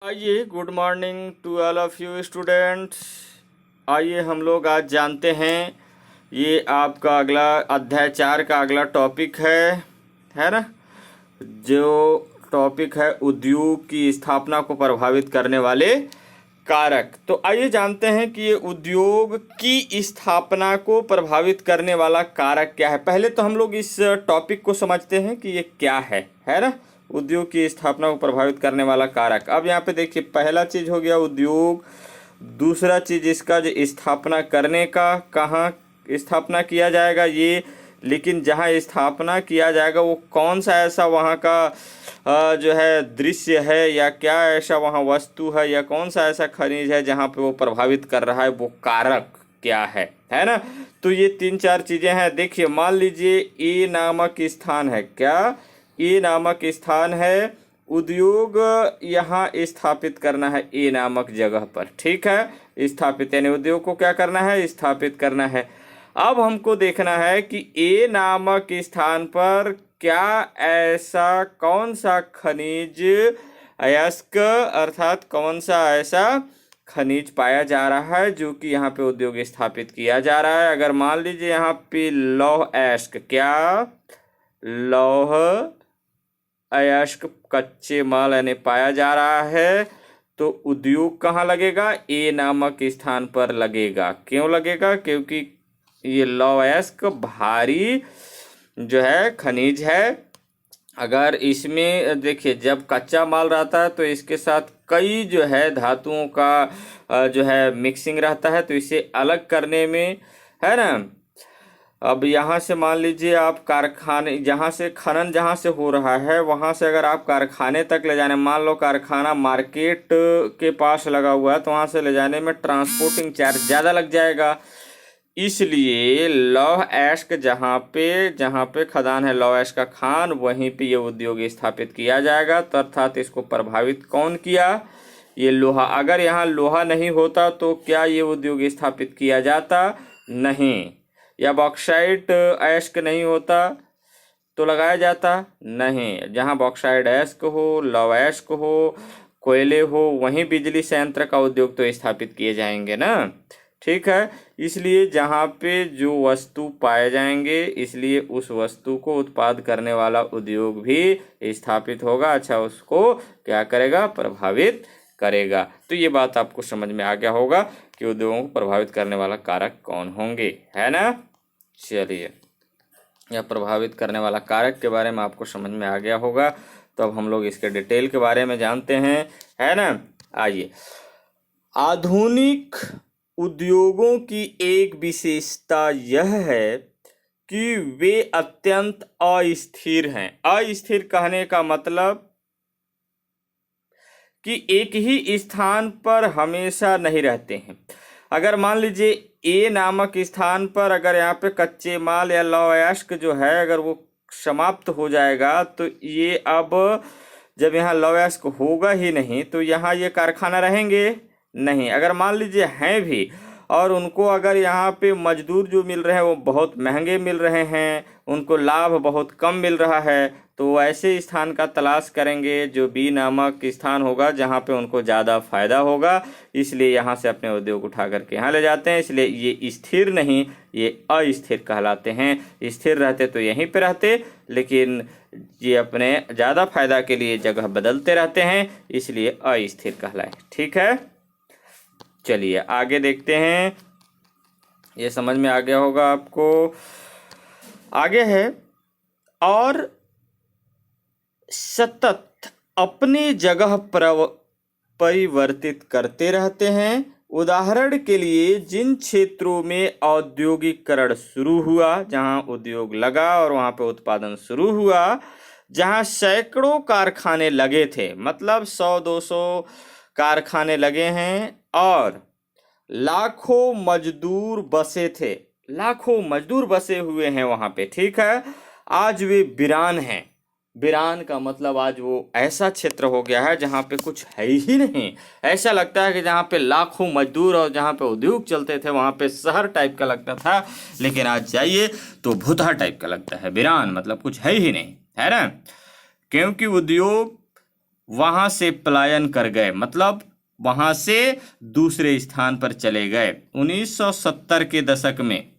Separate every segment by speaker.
Speaker 1: आइए, good morning to all of you students. आइए हम लोग आज जानते हैं, ये आपका अगला अध्याय 4 का अगला टॉपिक है ना, जो टॉपिक है उद्योग की स्थापना को प्रभावित करने वाले कारक। तो आइए जानते हैं कि ये उद्योग की स्थापना को प्रभावित करने वाला कारक क्या है। पहले तो हम लोग इस टॉपिक को समझते हैं कि ये क्या है ना, उद्योग की स्थापना को प्रभावित करने वाला कारक। अब यहाँ पे देखिए, पहला चीज हो गया उद्योग, दूसरा चीज इसका जो स्थापना करने का, कहाँ स्थापना किया जाएगा ये, लेकिन जहाँ स्थापना किया जाएगा वो कौन सा ऐसा वहाँ का जो है दृश्य है, या क्या ऐसा वहाँ वस्तु है, या कौन सा ऐसा खनिज है जहाँ पे वो प्रभावित कर रहा है, वो कारक क्या है ना। तो ये 3-4 चीजें हैं। देखिए, मान लीजिए ए नामक स्थान है, क्या ए नामक स्थान है, उद्योग यहाँ स्थापित करना है ए नामक जगह पर, ठीक है। स्थापित यानी उद्योग को क्या करना है, स्थापित करना है। अब हमको देखना है कि ए नामक स्थान पर क्या ऐसा, कौन सा खनिज अयस्क, अर्थात कौन सा ऐसा खनिज पाया जा रहा है जो कि यहाँ पे उद्योग स्थापित किया जा रहा है। अगर मान लीजिए यहाँ पे लौह अयस्क, क्या लौह अयस्क कच्चे माल यानी पाया जा रहा है, तो उद्योग कहाँ लगेगा, ए नामक स्थान पर लगेगा। क्यों लगेगा? क्योंकि ये लौह अयस्क भारी जो है खनिज है। अगर इसमें देखिए, जब कच्चा माल रहता है तो इसके साथ कई जो है धातुओं का जो है मिक्सिंग रहता है, तो इसे अलग करने में, है ना। अब यहाँ से मान लीजिए आप कारखाने, जहाँ से खनन जहाँ से हो रहा है वहाँ से अगर आप कारखाने तक ले जाने, मान लो कारखाना मार्केट के पास लगा हुआ है, तो वहाँ से ले जाने में ट्रांसपोर्टिंग चार्ज ज़्यादा लग जाएगा। इसलिए लौह अयस्क जहाँ पे खदान है, लौह अयस्क का खान, वहीं पे ये उद्योग स्थापित किया जाएगा। तो अर्थात इसको प्रभावित कौन किया, ये लोहा। अगर यहाँ लोहा नहीं होता तो क्या ये उद्योग स्थापित किया जाता? नहीं। या बॉक्साइट अयस्क नहीं होता तो लगाया जाता? नहीं। जहाँ बॉक्साइट अयस्क हो, लौह अयस्क हो, कोयले हो, वहीं बिजली संयंत्र का उद्योग तो स्थापित किए जाएंगे ना, ठीक है। इसलिए जहाँ पे जो वस्तु पाए जाएंगे, इसलिए उस वस्तु को उत्पाद करने वाला उद्योग भी स्थापित होगा। अच्छा, उसको क्या करेगा, प्रभावित करेगा। तो ये बात आपको समझ में आ गया होगा कि उद्योगों को प्रभावित करने वाला कारक कौन होंगे, है ना। चलिए, यह प्रभावित करने वाला कारक के बारे में आपको समझ में आ गया होगा। तो अब हम लोग इसके डिटेल के बारे में जानते हैं, है ना। आइए, आधुनिक उद्योगों की एक विशेषता यह है कि वे अत्यंत अस्थिर हैं। अस्थिर कहने का मतलब कि एक ही स्थान पर हमेशा नहीं रहते हैं। अगर मान लीजिए ए नामक स्थान पर अगर यहाँ पे कच्चे माल या लौह अयस्क जो है, अगर वो समाप्त हो जाएगा, तो ये अब जब यहाँ लौह अयस्क होगा ही नहीं, तो यहाँ ये कारखाना रहेंगे नहीं। अगर मान लीजिए हैं भी, और उनको अगर यहाँ पे मजदूर जो मिल रहे हैं वो बहुत महंगे मिल रहे हैं, उनको लाभ बहुत कम मिल रहा है, तो ऐसे स्थान का तलाश करेंगे जो बी नामक स्थान होगा, जहाँ पे उनको ज़्यादा फायदा होगा। इसलिए यहाँ से अपने उद्योग उठा करके यहाँ ले जाते हैं। इसलिए ये स्थिर नहीं, ये अस्थिर कहलाते हैं। स्थिर रहते तो यहीं पे रहते, लेकिन ये अपने ज़्यादा फायदा के लिए जगह बदलते रहते हैं, इसलिए अस्थिर कहलाए, ठीक है। चलिए आगे देखते हैं, ये समझ में आ गया होगा आपको। आगे है, और सतत अपनी जगह परिवर्तित करते रहते हैं। उदाहरण के लिए, जिन क्षेत्रों में औद्योगिकरण शुरू हुआ, जहां उद्योग लगा और वहां पे उत्पादन शुरू हुआ, जहां सैकड़ों कारखाने लगे थे, मतलब 100-200 कारखाने लगे हैं, और लाखों मजदूर बसे थे, लाखों मजदूर बसे हुए हैं वहां पे, ठीक है। आज वे वीरान हैं। वीरान का मतलब आज वो ऐसा क्षेत्र हो गया है जहाँ पे कुछ है ही नहीं। ऐसा लगता है कि जहाँ पे लाखों मजदूर और जहाँ पे उद्योग चलते थे वहाँ पे शहर टाइप का लगता था, लेकिन आज जाइए तो भूतहा टाइप का लगता है। वीरान मतलब कुछ है ही नहीं, है ना। क्योंकि उद्योग वहां से पलायन कर गए, मतलब वहां से दूसरे स्थान पर चले गए। 1970 के दशक में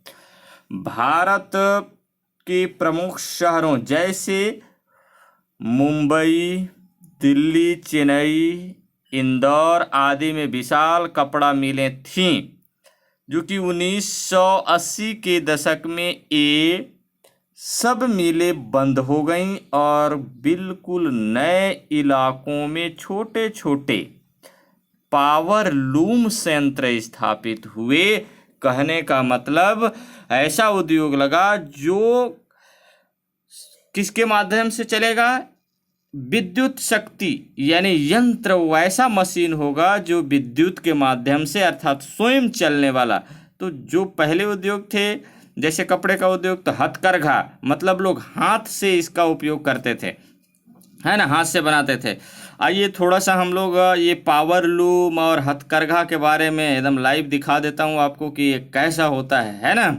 Speaker 1: भारत के प्रमुख शहरों जैसे मुंबई, दिल्ली, चेन्नई, इंदौर आदि में विशाल कपड़ा मिलें थीं, जो कि 1980 के दशक में ये सब मिलें बंद हो गईं और बिल्कुल नए इलाकों में छोटे छोटे पावर लूम संयंत्र स्थापित हुए। कहने का मतलब ऐसा उद्योग लगा जो किसके माध्यम से चलेगा? विद्युत शक्ति, यानी यंत्र वैसा मशीन होगा जो विद्युत के माध्यम से, अर्थात स्वयं चलने वाला। तो जो पहले उद्योग थे, जैसे कपड़े का उद्योग, तो हथकरघा, मतलब लोग हाथ से इसका उपयोग करते थे, है ना, हाथ से बनाते थे। आइए थोड़ा सा हम लोग ये पावर लूम और हथकरघा के बारे में एकदम लाइव दिखा देता हूँ आपको कि ये कैसा होता है ना।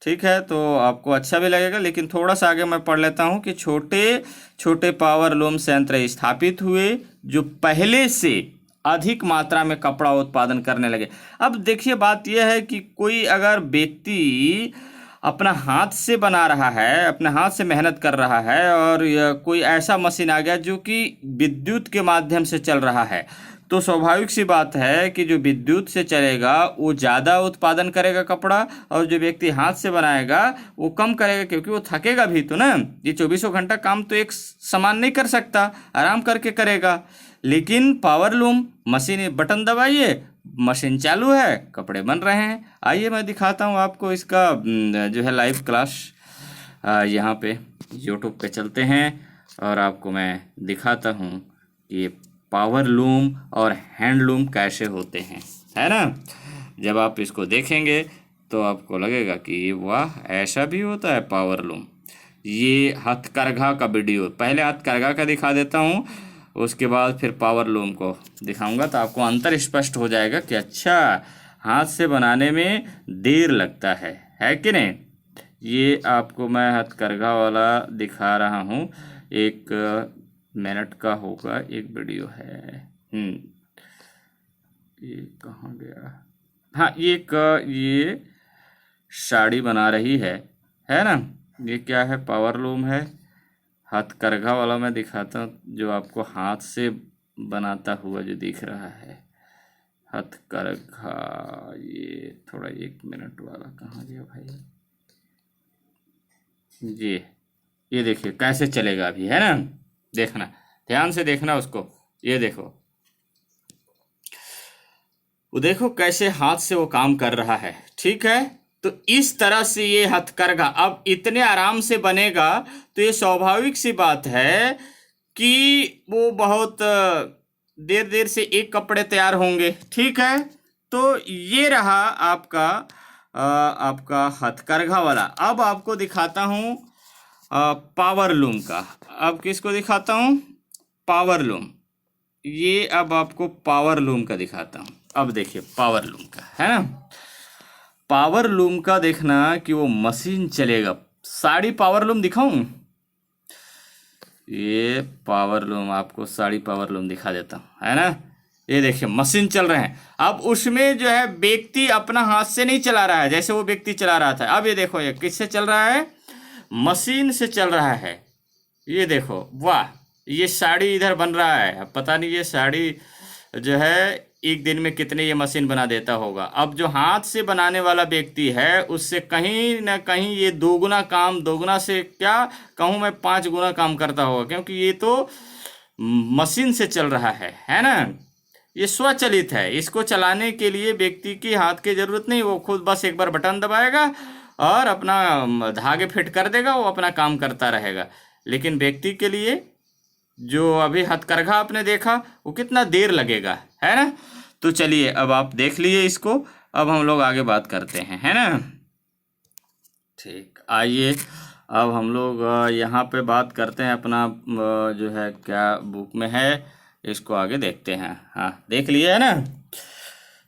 Speaker 1: ठीक है, तो आपको अच्छा भी लगेगा। लेकिन थोड़ा सा आगे मैं पढ़ लेता हूँ कि छोटे छोटे पावर लूम संयंत्र स्थापित हुए जो पहले से अधिक मात्रा में कपड़ा उत्पादन करने लगे। अब देखिए, बात यह है कि कोई अगर व्यक्ति अपना हाथ से बना रहा है, अपने हाथ से मेहनत कर रहा है, और कोई ऐसा मशीन आ गया जो कि विद्युत के माध्यम से चल रहा है, तो स्वाभाविक सी बात है कि जो विद्युत से चलेगा वो ज़्यादा उत्पादन करेगा कपड़ा, और जो व्यक्ति हाथ से बनाएगा वो कम करेगा, क्योंकि वो थकेगा भी तो ना। ये 24 घंटा काम तो एक समान नहीं कर सकता, आराम करके करेगा। लेकिन पावर लूम मशीन, बटन दबाइए, मशीन चालू है, कपड़े बन रहे हैं। आइए मैं दिखाता हूँ आपको इसका जो है लाइव क्लास। यहाँ पे यूट्यूब पे चलते हैं और आपको मैं दिखाता हूँ कि पावर लूम और हैंडलूम कैसे होते हैं, है ना। जब आप इसको देखेंगे तो आपको लगेगा कि वाह, ऐसा भी होता है पावर लूम। ये हथकरघा का वीडियो, पहले हथकरघा का दिखा देता हूँ, उसके बाद फिर पावर लूम को दिखाऊंगा, तो आपको अंतर स्पष्ट हो जाएगा कि अच्छा, हाथ से बनाने में देर लगता है कि नहीं। ये आपको मैं हथकरघा वाला दिखा रहा हूँ, 1 मिनट का होगा, एक वीडियो है। ये कहाँ गया? हाँ, ये साड़ी बना रही है ना। ये क्या है? पावर लूम है। हथकरघा वाला मैं दिखाता हूँ, जो आपको हाथ से बनाता हुआ जो दिख रहा है हथकरघा। ये थोड़ा 1 मिनट वाला कहाँ गया भाई? ये देखिए कैसे चलेगा अभी, है ना। देखना, ध्यान से देखना उसको। ये देखो, वो देखो कैसे हाथ से वो काम कर रहा है। ठीक है, तो इस तरह से ये हथकरघा अब इतने आराम से बनेगा, तो ये स्वाभाविक सी बात है कि वो बहुत देर से एक कपड़े तैयार होंगे। ठीक है, तो ये रहा आपका हथकरघा वाला। अब आपको दिखाता हूँ पावर लूम का। अब किसको दिखाता हूँ? Power loom. ये अब आपको पावर लूम का दिखाता हूँ। अब देखिए पावर लूम का, है ना। पावर लूम का देखना कि वो मशीन चलेगा। साड़ी पावर लूम दिखाऊं? ये पावर लूम, आपको साड़ी पावर लूम दिखा देता हूँ, है ना। ये देखिए मशीन चल रहे हैं। अब उसमें जो है व्यक्ति अपना हाथ से नहीं चला रहा है, जैसे वो व्यक्ति चला रहा था। अब ये देखो, ये किससे चल रहा है? मशीन से चल रहा है। ये देखो, वाह, ये साड़ी इधर बन रहा है। पता नहीं ये साड़ी जो है एक दिन में कितने ये मशीन बना देता होगा। अब जो हाथ से बनाने वाला व्यक्ति है उससे कहीं ना कहीं ये दोगुना से क्या कहूँ मैं, 5 गुना काम करता होगा, क्योंकि ये तो मशीन से चल रहा है ना। ये स्वचालित है। इसको चलाने के लिए व्यक्ति की हाथ की जरूरत नहीं, वो खुद बस एक बार बटन दबाएगा और अपना धागे फिट कर देगा, वो अपना काम करता रहेगा। लेकिन व्यक्ति के लिए जो अभी हथकरघा आपने देखा, वो कितना देर लगेगा, है ना। तो चलिए, अब आप देख लीजिए इसको, अब हम लोग आगे बात करते हैं, है ना। ठीक, आइए अब हम लोग यहाँ पे बात करते हैं अपना जो है क्या बुक में है, इसको आगे देखते हैं। हाँ, देख लिए है ना।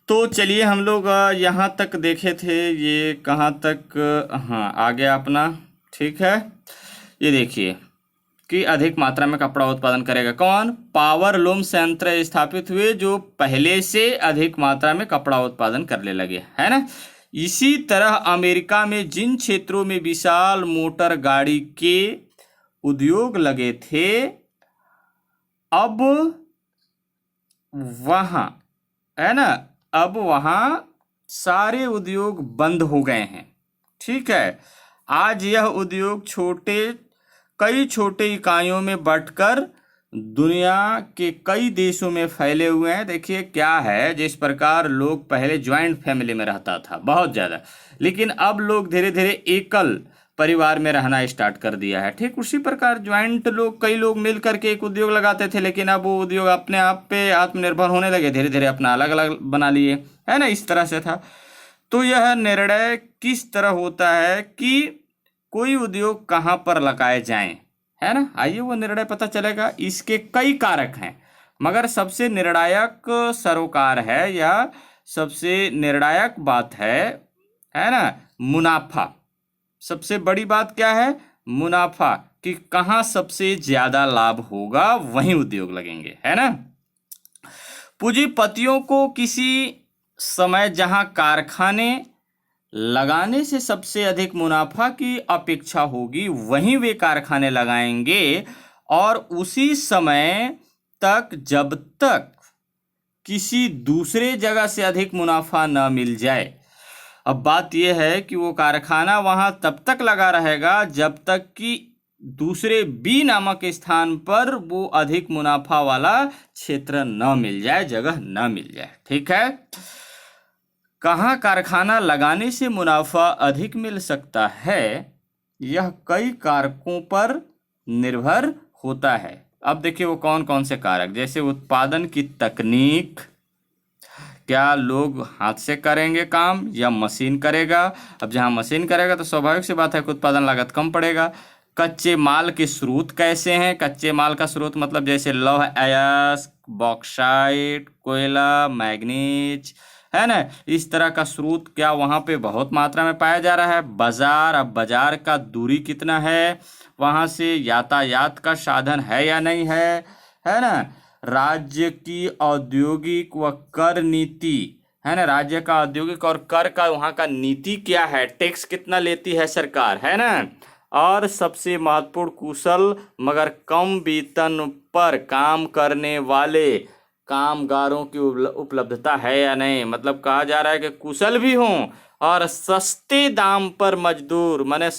Speaker 1: तो चलिए हम लोग यहाँ तक देखे थे, ये कहाँ तक, हाँ आ गया अपना। ठीक है, ये देखिए कि अधिक मात्रा में कपड़ा उत्पादन करेगा। कौन? पावर लूम संयंत्र स्थापित हुए जो पहले से अधिक मात्रा में कपड़ा उत्पादन करने लगे, है ना। इसी तरह अमेरिका में जिन क्षेत्रों में विशाल मोटर गाड़ी के उद्योग लगे थे, अब वहाँ, है ना, अब वहाँ सारे उद्योग बंद हो गए हैं। ठीक है। आज यह उद्योग कई छोटे इकाइयों में बंटकर दुनिया के कई देशों में फैले हुए हैं। देखिए क्या है, जिस प्रकार लोग पहले ज्वाइंट फैमिली में रहता था बहुत ज़्यादा, लेकिन अब लोग धीरे धीरे एकल परिवार में रहना स्टार्ट कर दिया है। ठीक उसी प्रकार कई लोग मिल करके एक उद्योग लगाते थे, लेकिन अब वो उद्योग अपने आप पे आत्मनिर्भर होने लगे, धीरे धीरे अपना अलग अलग बना लिए, है ना। इस तरह से था। तो यह निर्णय किस तरह होता है कि कोई उद्योग कहाँ पर लगाए जाएं, है ना, आइए वो निर्णय पता चलेगा। इसके कई कारक हैं, मगर सबसे निर्णायक सरोकार है या सबसे निर्णायक बात है ना, मुनाफा। सबसे बड़ी बात क्या है? मुनाफा, कि कहाँ सबसे ज्यादा लाभ होगा वहीं उद्योग लगेंगे, है ना। पूंजीपतियों को किसी समय जहां कारखाने लगाने से सबसे अधिक मुनाफा की अपेक्षा होगी वहीं वे कारखाने लगाएंगे, और उसी समय तक जब तक किसी दूसरे जगह से अधिक मुनाफा न मिल जाए। अब बात यह है कि वो कारखाना वहां तब तक लगा रहेगा जब तक कि दूसरे बी नामक स्थान पर वो अधिक मुनाफा वाला क्षेत्र न मिल जाए, जगह न मिल जाए। ठीक है। कहाँ कारखाना लगाने से मुनाफा अधिक मिल सकता है, यह कई कारकों पर निर्भर होता है। अब देखिए वो कौन कौन से कारक, जैसे उत्पादन की तकनीक, क्या लोग हाथ से करेंगे काम या मशीन करेगा। अब जहाँ मशीन करेगा तो स्वाभाविक सी बात है कि उत्पादन लागत कम पड़ेगा। कच्चे माल के स्रोत कैसे हैं? कच्चे माल का स्रोत मतलब जैसे लौह अयस्क, बॉक्साइट, कोयला, मैग्नीज, है ना, इस तरह का स्रोत क्या वहाँ पे बहुत मात्रा में पाया जा रहा है। बाजार, अब बाजार का दूरी कितना है, वहाँ से यातायात का साधन है या नहीं है ना। राज्य की औद्योगिक व कर नीति, है ना, राज्य का औद्योगिक और कर का वहाँ का नीति क्या है, टैक्स कितना लेती है सरकार, है ना। और सबसे महत्वपूर्ण, कुशल मगर कम वेतन पर काम करने वाले कामगारों की उपलब्धता है या नहीं। मतलब कहा जा रहा है कि कुशल भी हों और सस्ते दाम पर मजदूर, माने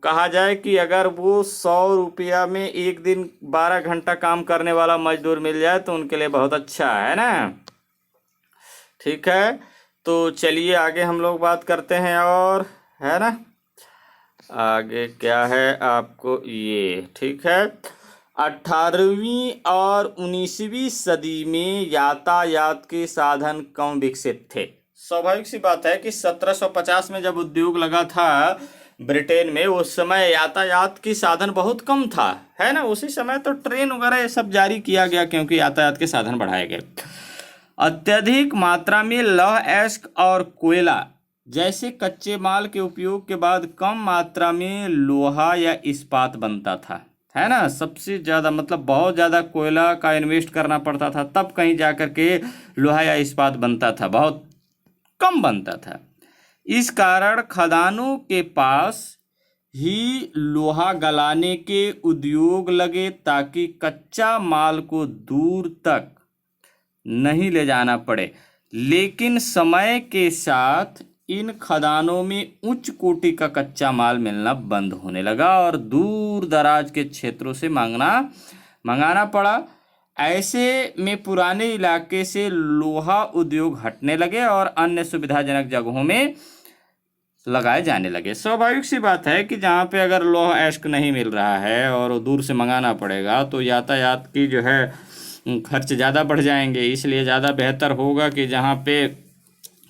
Speaker 1: कहा जाए कि अगर वो 100 रुपया में एक दिन 12 घंटा काम करने वाला मजदूर मिल जाए तो उनके लिए बहुत अच्छा है ना। ठीक है। तो चलिए आगे हम लोग बात करते हैं, और है ना आगे क्या है आपको ये। ठीक है। 18वीं और 19वीं सदी में यातायात के साधन कम विकसित थे। स्वाभाविक सी बात है कि 1750 में जब उद्योग लगा था ब्रिटेन में, उस समय यातायात की साधन बहुत कम था, है ना। उसी समय तो ट्रेन वगैरह ये सब जारी किया गया क्योंकि यातायात के साधन बढ़ाए गए। अत्यधिक मात्रा में लौह अयस्क और कोयला जैसे कच्चे माल के उपयोग के बाद कम मात्रा में लोहा या इस्पात बनता था, है ना। सबसे ज़्यादा मतलब बहुत ज़्यादा कोयला का इन्वेस्ट करना पड़ता था, तब कहीं जा कर के लोहा या इस्पात बनता था, बहुत कम बनता था। इस कारण खदानों के पास ही लोहा गलाने के उद्योग लगे ताकि कच्चा माल को दूर तक नहीं ले जाना पड़े। लेकिन समय के साथ इन खदानों में उच्च कोटि का कच्चा माल मिलना बंद होने लगा और दूर दराज के क्षेत्रों से मंगाना पड़ा। ऐसे में पुराने इलाके से लोहा उद्योग हटने लगे और अन्य सुविधाजनक जगहों में लगाए जाने लगे। स्वाभाविक सी बात है कि जहाँ पे अगर लौह अयस्क नहीं मिल रहा है और दूर से मंगाना पड़ेगा तो यातायात की जो है खर्च ज़्यादा बढ़ जाएंगे। इसलिए ज़्यादा बेहतर होगा कि जहाँ पे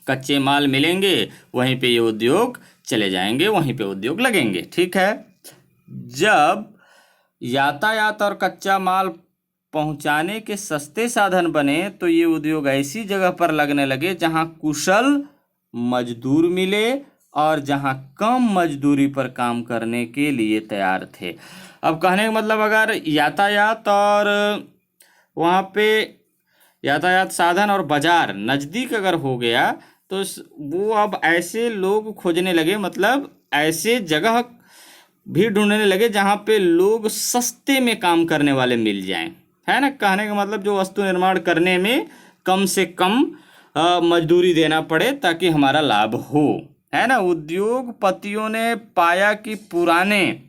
Speaker 1: कच्चे माल मिलेंगे वहीं पे ये उद्योग चले जाएंगे, वहीं पे उद्योग लगेंगे। ठीक है। जब यातायात और कच्चा माल पहुंचाने के सस्ते साधन बने तो ये उद्योग ऐसी जगह पर लगने लगे जहां कुशल मजदूर मिले और जहां कम मजदूरी पर काम करने के लिए तैयार थे। अब कहने का मतलब अगर यातायात और वहाँ पे यातायात साधन और बाजार नज़दीक अगर हो गया तो वो अब ऐसे लोग खोजने लगे, मतलब ऐसे जगह भी ढूंढने लगे जहाँ पे लोग सस्ते में काम करने वाले मिल जाएं, है ना। कहने का मतलब जो वस्तु निर्माण करने में कम से कम मजदूरी देना पड़े ताकि हमारा लाभ हो, है ना। उद्योगपतियों ने पाया कि पुराने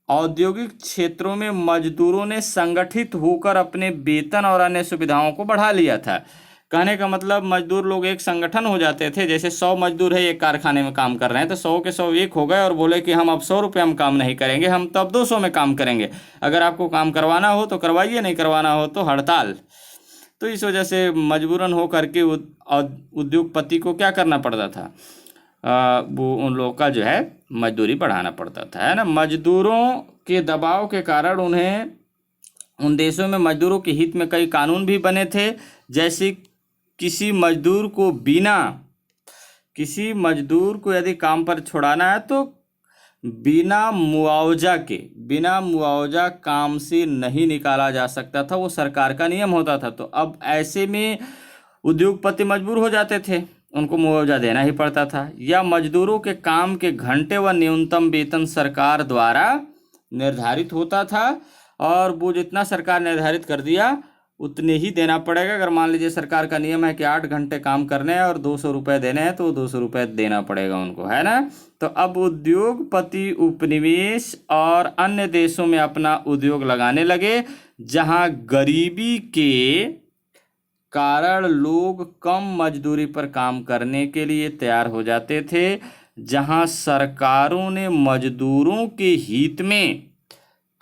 Speaker 1: औद्योगिक क्षेत्रों में मजदूरों ने संगठित होकर अपने वेतन और अन्य सुविधाओं को बढ़ा लिया था। कहने का मतलब मजदूर लोग एक संगठन हो जाते थे, जैसे 100 मजदूर है एक कारखाने में काम कर रहे हैं तो 100 के 100 एक हो गए और बोले कि हम अब 100 रुपये हम काम नहीं करेंगे, हम तो अब 200 में काम करेंगे। अगर आपको काम करवाना हो तो करवाइए, नहीं करवाना हो तो हड़ताल। तो इस वजह से मजबूरन हो करके उद्योगपति को क्या करना पड़ता था, वो उन लोगों का जो है मजदूरी बढ़ाना पड़ता था, है ना। मजदूरों के दबाव के कारण उन्हें उन देशों में मजदूरों के हित में कई कानून भी बने थे, जैसे किसी मजदूर को यदि काम पर छुड़ाना है तो बिना मुआवजा काम से नहीं निकाला जा सकता था, वो सरकार का नियम होता था। तो अब ऐसे में उद्योगपति मजबूर हो जाते थे, उनको मुआवजा देना ही पड़ता था। या मजदूरों के काम के घंटे व न्यूनतम वेतन सरकार द्वारा निर्धारित होता था और वो जितना सरकार निर्धारित कर दिया उतने ही देना पड़ेगा। अगर मान लीजिए सरकार का नियम है कि 8 घंटे काम करने हैं और 200 रुपये देने हैं तो 200 रुपये देना पड़ेगा उनको, है ना। तो अब उद्योगपति उपनिवेश और अन्य देशों में अपना उद्योग लगाने लगे जहां गरीबी के कारण लोग कम मजदूरी पर काम करने के लिए तैयार हो जाते थे, जहां सरकारों ने मजदूरों के हित में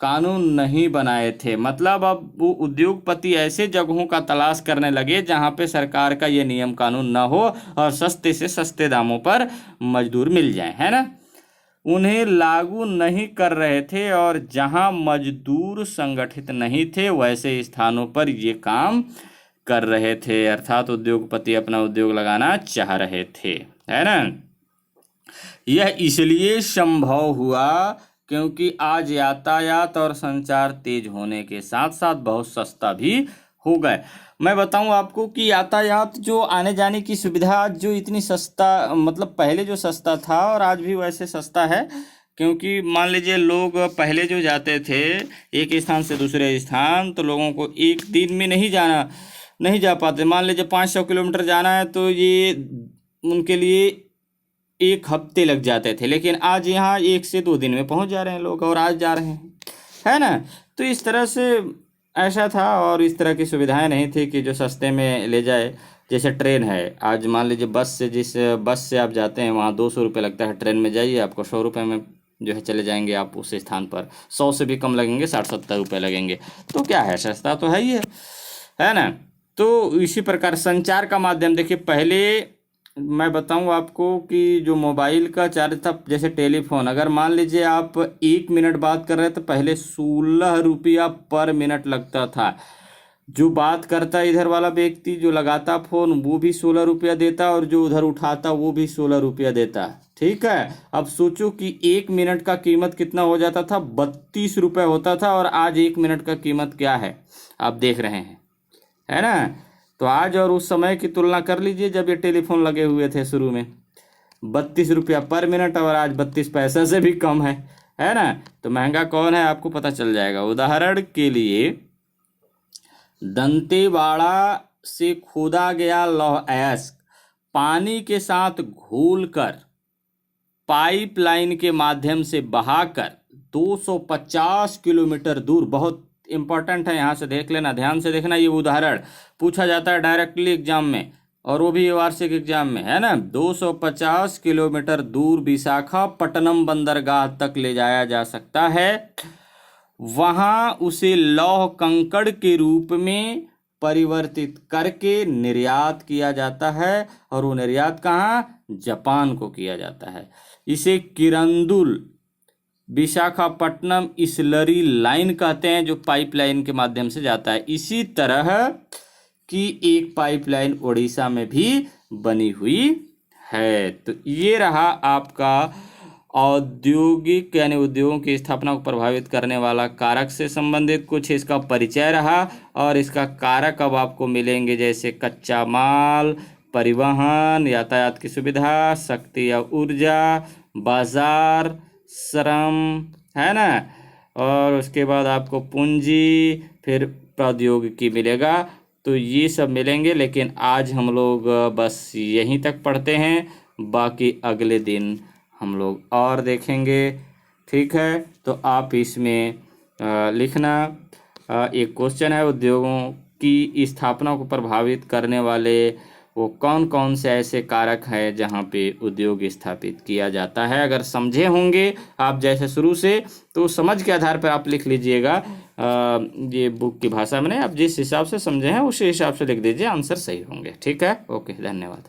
Speaker 1: कानून नहीं बनाए थे। मतलब अब वो उद्योगपति ऐसे जगहों का तलाश करने लगे जहां पे सरकार का ये नियम कानून ना हो और सस्ते से सस्ते दामों पर मजदूर मिल जाए, है ना। उन्हें लागू नहीं कर रहे थे और जहां मजदूर संगठित नहीं थे वैसे स्थानों पर ये काम कर रहे थे, अर्थात उद्योगपति अपना उद्योग लगाना चाह रहे थे, है ना। यह इसलिए संभव हुआ क्योंकि आज यातायात और संचार तेज होने के साथ साथ बहुत सस्ता भी हो गए। मैं बताऊं आपको कि यातायात जो आने जाने की सुविधा जो इतनी सस्ता, मतलब पहले जो सस्ता था और आज भी वैसे सस्ता है, क्योंकि मान लीजिए लोग पहले जो जाते थे एक स्थान से दूसरे स्थान तो लोगों को एक दिन में नहीं जा पाते। मान लीजिए 500 किलोमीटर जाना है तो ये उनके लिए 1 हफ्ते लग जाते थे, लेकिन आज यहाँ 1 से 2 दिन में पहुँच जा रहे हैं लोग और आज जा रहे हैं, है ना। तो इस तरह से ऐसा था और इस तरह की सुविधाएं नहीं थी कि जो सस्ते में ले जाए। जैसे ट्रेन है, आज मान लीजिए जिस बस से आप जाते हैं वहाँ 200 रुपये लगता है, ट्रेन में जाइए आपको 100 रुपये में जो है चले जाएंगे आप उस स्थान पर, 100 से भी कम लगेंगे, 60-70 रुपये लगेंगे। तो क्या है, सस्ता तो है ही है ना। तो इसी प्रकार संचार का माध्यम देखिए, पहले मैं बताऊं आपको कि जो मोबाइल का चार्ज था, जैसे टेलीफोन, अगर मान लीजिए आप 1 मिनट बात कर रहे हैं तो पहले 16 रुपया पर मिनट लगता था। जो बात करता इधर वाला व्यक्ति जो लगाता फ़ोन वो भी 16 रुपया देता और जो उधर उठाता वो भी 16 रुपया देता, ठीक है। अब सोचो कि 1 मिनट का कीमत कितना हो जाता था, 32 रुपये होता था और आज 1 मिनट का कीमत क्या है आप देख रहे हैं, है ना। तो आज और उस समय की तुलना कर लीजिए जब ये टेलीफोन लगे हुए थे शुरू में, 32 रुपया पर मिनट और आज 32 पैसा से भी कम है ना। तो महंगा कौन है आपको पता चल जाएगा। उदाहरण के लिए दंतेवाड़ा से खोदा गया लौह अयस्क पानी के साथ घोलकर पाइपलाइन के माध्यम से बहाकर 250 किलोमीटर दूर, बहुत इंपॉर्टेंट है, यहाँ से देख लेना, ध्यान से देखना, ये उदाहरण पूछा जाता है डायरेक्टली एग्जाम में और वो भी वार्षिक एग्जाम में, है ना। 250 किलोमीटर दूर विशाखापट्टनम बंदरगाह तक ले जाया जा सकता है। वहाँ उसे लौह कंकड़ के रूप में परिवर्तित करके निर्यात किया जाता है और वो निर्यात कहाँ, जापान को किया जाता है। इसे किरंदुल विशाखापट्टनम स्लरी लाइन कहते हैं, जो पाइपलाइन के माध्यम से जाता है। इसी तरह की एक पाइपलाइन उड़ीसा में भी बनी हुई है। तो ये रहा आपका औद्योगिक यानी उद्योगों की स्थापना को प्रभावित करने वाला कारक से संबंधित कुछ इसका परिचय रहा, और इसका कारक अब आपको मिलेंगे जैसे कच्चा माल, परिवहन, यातायात की सुविधा, शक्ति या ऊर्जा, बाजार, श्रम, है ना, और उसके बाद आपको पूंजी, फिर प्रौद्योगिकी मिलेगा। तो ये सब मिलेंगे, लेकिन आज हम लोग बस यहीं तक पढ़ते हैं, बाकी अगले दिन हम लोग और देखेंगे। ठीक है, तो आप इसमें लिखना। एक क्वेश्चन है, उद्योगों की स्थापना को प्रभावित करने वाले वो कौन कौन से ऐसे कारक हैं जहाँ पे उद्योग स्थापित किया जाता है। अगर समझे होंगे आप जैसे शुरू से, तो समझ के आधार पर आप लिख लीजिएगा। ये बुक की भाषा में नहीं, आप जिस हिसाब से समझे हैं उसी हिसाब से लिख दीजिए, आंसर सही होंगे। ठीक है, ओके, धन्यवाद।